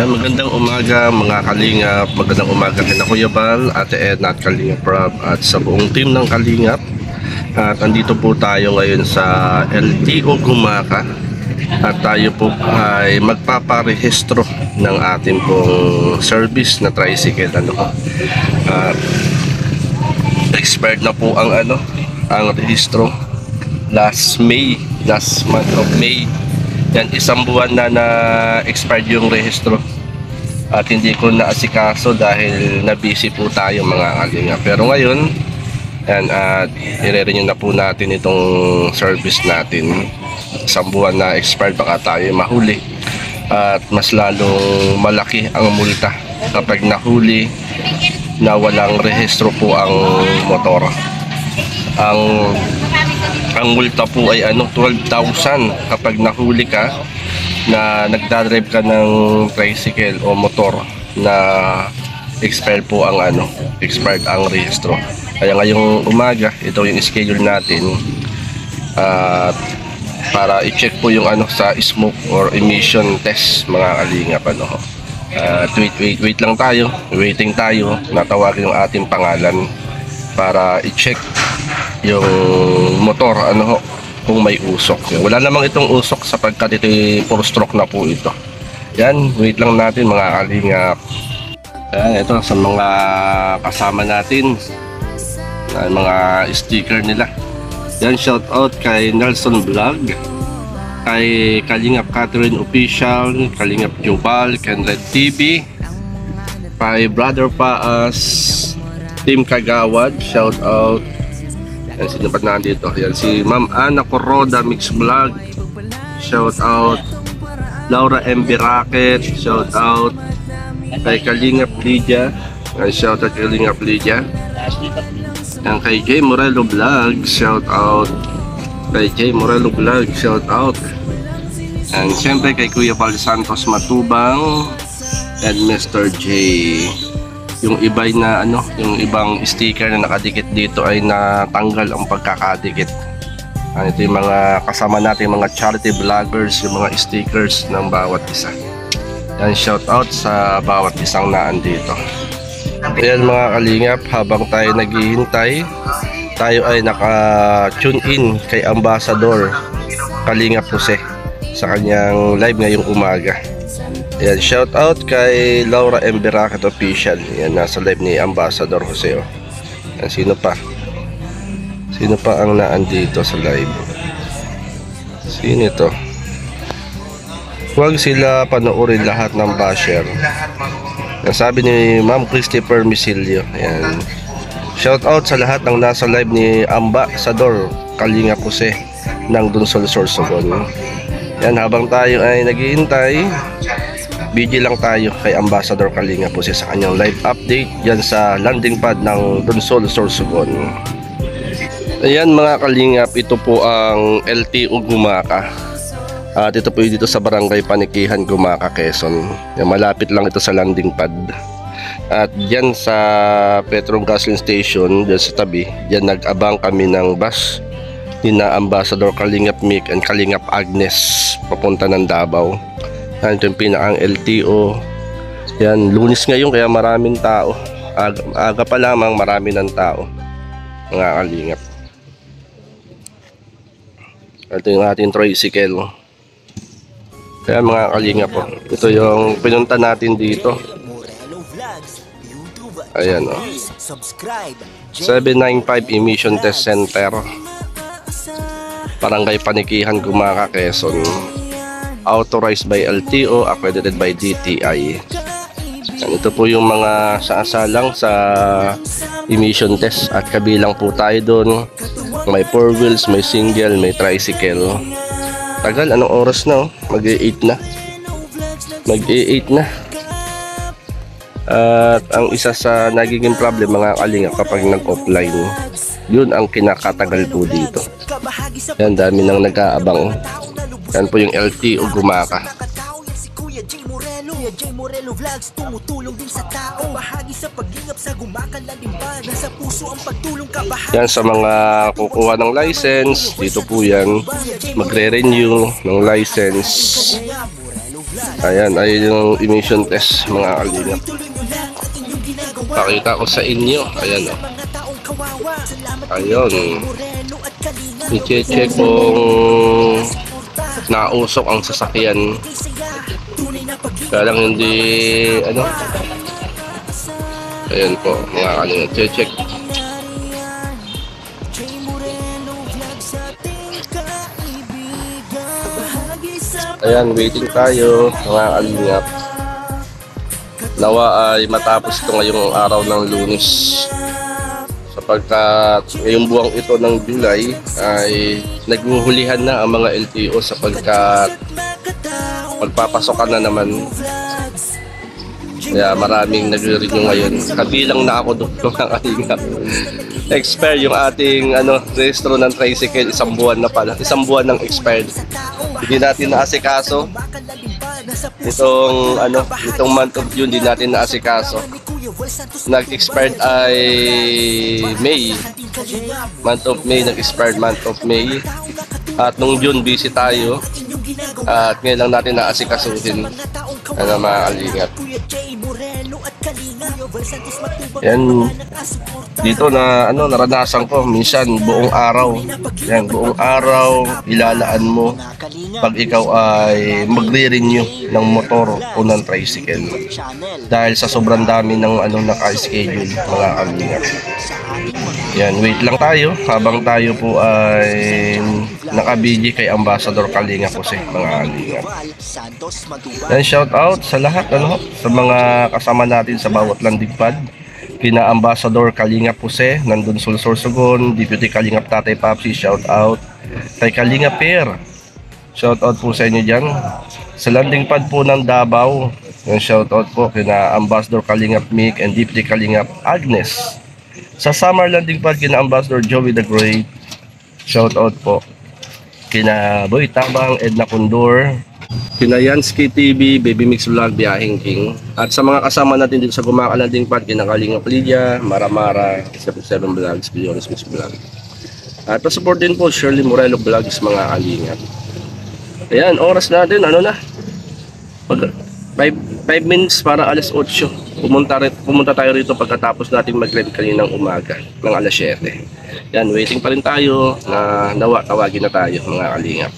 Magandang umaga mga kalingap, magandang umaga kina Kuya Bal, Ate Edna at Kalingap Rob at sa buong team ng Kalingap. At andito po tayo ngayon sa LTO Gumaka at tayo po ay magpaparehistro ng ating pong service na tricycle. Expired na po ang rehistro last month of May. Yan, isang buwan na expired yung rehistro at hindi ko naasikaso dahil na-busy po tayo mga kalinga. Pero ngayon, yan, at i-renew na po natin itong service natin. Isang buwan na expired, baka tayo mahuli at mas lalong malaki ang multa kapag nahuli na walang rehistro po ang motor. Ang multa po ay 12,000 kapag nahuli ka na nagdadrive ka ng tricycle o motor na expired po ang expired ang rehistro. Kaya ngayong umaga, ito yung schedule natin para i-check po yung sa smoke or emission test mga kalingap. Wait lang tayo, waiting tayo, natawagin yung ating pangalan para i-check yung motor kung may usok. Wala namang itong usok sapagkat ito 4 stroke na po ito. Yan, wait lang natin mga kalingap. Yan, ito sa mga kasama natin, mga sticker nila. Yan, shout out kay Nelson Vlog, kay Kalingap Catherine Official, Kalingap Jubal, Kenred TV, kay Brother Paas, Team Kagawad, shout out. Yan, sino pa nandito? Yan, si Ma'am Ana Coroda Mix Vlog, shout out. Laura MB Racket, shout out. Kay Kalingap Lydia, shout out kay Kalingap Lydia. Yan, kay J Morello Vlog, shout out. Kay J Morello Vlog, shout out. And siyempre kay Kuya Val Santos Matubang and Mr. J. Yung ibay na yung ibang sticker na nakadikit dito ay natanggal ang pagkakadikit. Ito yung mga kasama natin, mga charity vloggers, yung mga stickers ng bawat isa. Yan, shout out sa bawat isang naandito. Ayan mga kalingap, habang tayo naghihintay, tayo ay naka-tune in kay Ambassador Kalingap Jose sa kanyang live ngayong umaga. Ayan, shout out kay Laura M. Beracat Official. Ayan, nasa live ni Ambassador Jose. Ayan, sino pa? Sino pa ang naandito sa live? Sino ito? Huwag sila panoorin lahat ng basher. Ayan, sabi ni Ma'am Christopher Misilio. Ayan, shout out sa lahat ng nasa live ni Ambassador Kalingap Jose ng Dunsol Sorsogon. Yan, habang tayo ay naghihintay, busy lang tayo kay Ambassador Kalingap Jose sa kanyang live update yan sa landing pad ng Dunsol Sorsogon. Ayan mga kalingap, ito po ang LTO Gumaka. At ito po dito sa Barangay Panikihan, Gumaka, Quezon. Yan, malapit lang ito sa landing pad. At dyan sa Petron Gasoline Station, dyan sa tabi, dyan nag-abang kami ng bus na Ambassador Kalingap Mick and Kalingap Agnes papunta ng Davao. Yan, ito yung pinakang LTO. Yan, Lunes ngayon kaya maraming tao. Aga pa lamang marami ng tao mga kalingap. Ito yung ating tricycle. Kaya mga kalingap po, ito yung pinunta natin dito. Ayan 795 Emission Test Center, Barangay Panikihan, Gumaka, Quezon. Authorized by LTO, accredited by DTI. Yan, ito po yung mga saasalang sa emission test at kabilang po tayo doon. May 4 wheels, may single, may tricycle. Tagal, anong oras na? Mag-8 na. Mag-8 na. At ang isa sa nagiging problem mga kalinga kapag nag-offline, yun ang kinakatagal po dito. Yan, dami nang nag-aabang. Yan po yung LTO Gumaka. J Morello Vlogs, tumutulong din sa tao. Bahagi sa paglingap sa Gumaka Landing-pad. Nasa puso ang pagtulong ka. Yan sa mga kukuha ng license, dito po yan magre-renew ng license. Ayan, ay yung emission test mga kalingap. Pakita ko sa inyo. Ayan o. Ayun. I-check kung nausok ang sasakyan. Kaya lang hindi ano. Ayan po mga kalingap. Check. Ayan, waiting tayo mga kalingap. Nawa ay matapos ito ngayong araw ng Lunes, sapagkat ngayong buwang ito ng July ay naghuhulihan na ang mga LTO sapagkat magpapasokan na naman. Kaya maraming nagre-renew ngayon. Kabilang na ako doon mga kalingap. Expire yung ating rehistro ng tricycle, isang buwan na pala. Isang buwan ng expired. Hindi natin naasikaso. Itong month of June, hindi natin naasikaso. Nag-expired ay May. Month of May, nag-expired month of May. At nung June, busy tayo. At ngayon lang natin naasikasuhin. Mga kalingap. Yan. Dito na naranasan ko minsan buong araw. Yan, buong araw ilalaan mo pag ikaw ay magre-renew ng motor o ng tricycle. Dahil sa sobrang dami ng naka-schedule mga kalingap. Yan, wait lang tayo habang tayo po ay nakabili kay Ambassador Kalinga Jose mga kalingap. Yan, shout out sa lahat sa mga kasama natin sa bawat landing pad. Kina Ambassador Kalinga Jose, nandun Sulsorsogon, Deputy Kalingap Tatay Papsi, shout out. Kay Kalinga Per, shout out po sa inyo dyan. Sa landing pad po ng Davao, yung shout out po kina Ambassador Kalingap Mick and Deputy Kalingap Agnes. Sa Summer landing pad kina Ambassador Joey the Great, shout out po kina Boy Tabang, Edna Condor, kina Yansky TV, Baby Mix Vlog, Biyahing King. At sa mga kasama natin dito sa Gumaca landing pad kina Kalingap Lydia, Maramara, 77 Vlogs, Billones Mix Vlog. At pa-support din po Shirley Morelo Vlogs mga kalingap. Ayan, oras natin na 5 minutes para alas 8. Pumunta tayo rito pagkatapos natin mag-read kaninang umaga ng alas 7. Yan, waiting pa rin tayo na tawagin na tayo mga kalingap.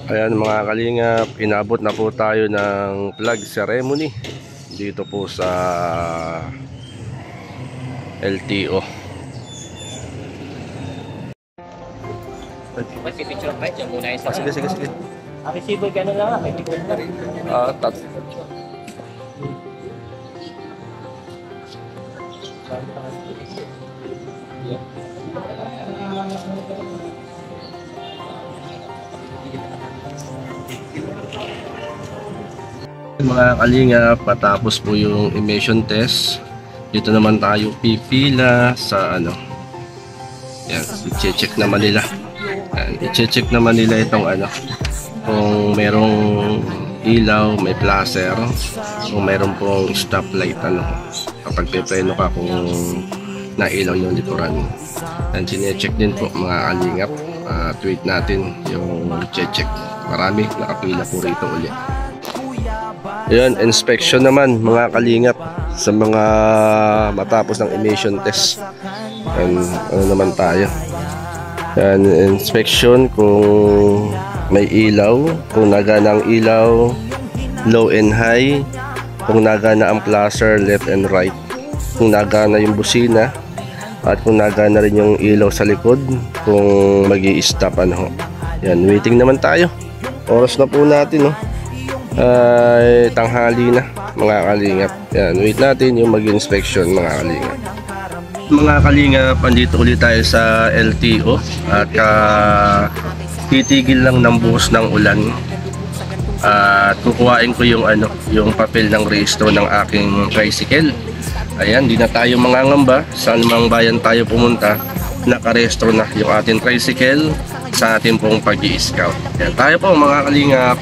Ayan mga kalingap, inabot na po tayo ng flag ceremony dito po sa LTO. Picture pa dyan muna isa. Sige. Resibo ka na lang, may picture na. Mga kalingap, matapos po yung emission test, dito naman tayo pipila sa yan, i-check naman nila. I-check naman nila itong kung merong ilaw, may placer, kung meron pong stoplight kapag pepreno ka kung nailaw yung likuran. And sinecheck din po mga kalingap. Tweet natin yung check. Marami nakapila po rito ulit. Ayan, inspection naman mga kalingap sa mga matapos ng emission test. And naman tayo. Ayan, inspection kung may ilaw, kung nagana ang ilaw, low and high, kung nagana ang placer left and right, kung nagana yung busina, at kung nagana rin yung ilaw sa likod, kung magi-stop Yan, waiting naman tayo. Oras na po natin ay tanghali na mga kalingap. Yan, wait natin yung mag-inspection mga kalingap. Mga kalingap, andito ulit tayo sa LTO at titigil lang ng buhos ng ulan. At kukuhain ko yung yung papel ng rehistro ng aking tricycle. Ayan, di na tayo mangangamba. Saan mang bayan tayo pumunta, nakarehistro na yung ating tricycle sa ating pong pag-i-scout. Ayan, tayo po mga kalingap.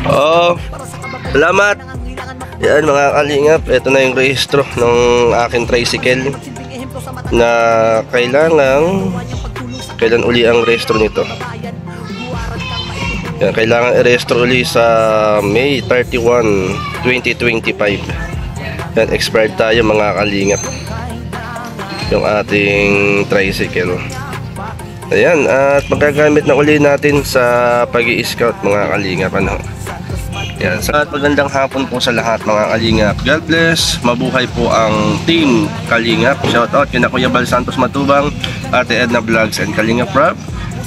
Oh, salamat. Yan mga kalingap, ito na yung rehistro ng aking tricycle na kailan uli ang rehistro nito. Yan, kailangan i-rehistro uli sa May 31, 2025. Yan, expired tayo mga kalingap yung ating tricycle. Ayan, at magagamit na uli natin sa pag-i-scout mga kalingap. Yan, at magandang hapon po sa lahat mga kalingap. God bless, mabuhay po ang team Kalingap. Shout out kina Kuya Bal Santos Matubang, Ate Edna Vlogs and Kalingap Rob.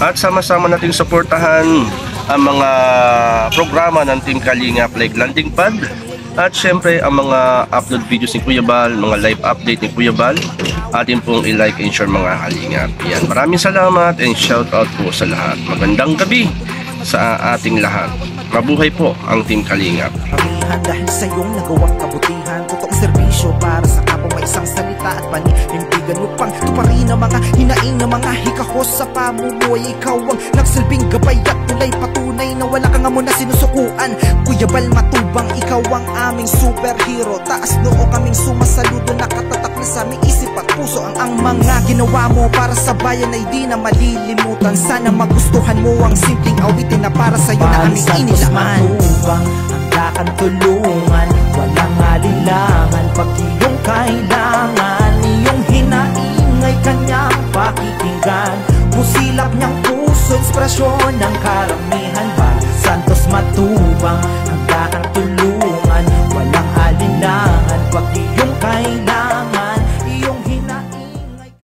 At sama-sama nating suportahan ang mga programa ng team Kalingap like Landing Pad. At syempre ang mga upload videos ni Kuya Bal, mga live update ni Kuya Bal, atin pong i-like and share mga kalingap. Yan, maraming salamat and shout out po sa lahat. Magandang gabi sa ating lahat. Mabuhay po ang Team Kalingap. Dahil sa iyong nagawang kabutihan, totoong serbisyo para sa kapwa, may isang salita at panindigan upang tuparin ang mga hinaing ng mga hikahos sa pamumuhay. Ikaw ang nagsilbing gabay at tulay, patunay na wala kang amo na sinusukuan. Kuya Bal Matubang, ikaw ang aming superhero. Taas noo kaming sumasaludo, nakatatak na sa aming isip at puso. Ang mga ginawa mo para sa bayan ay di na malilimutan. Sana magustuhan mo ang simpleng awitin na para sa iyo na aming inilaan. Matubang, handa kang tulungan, walang alinlangan pag iyong kailangan. Iyong hinaing ay kanyang pakikinggan, pusilap niyang puso, inspirasyon ng karangalan.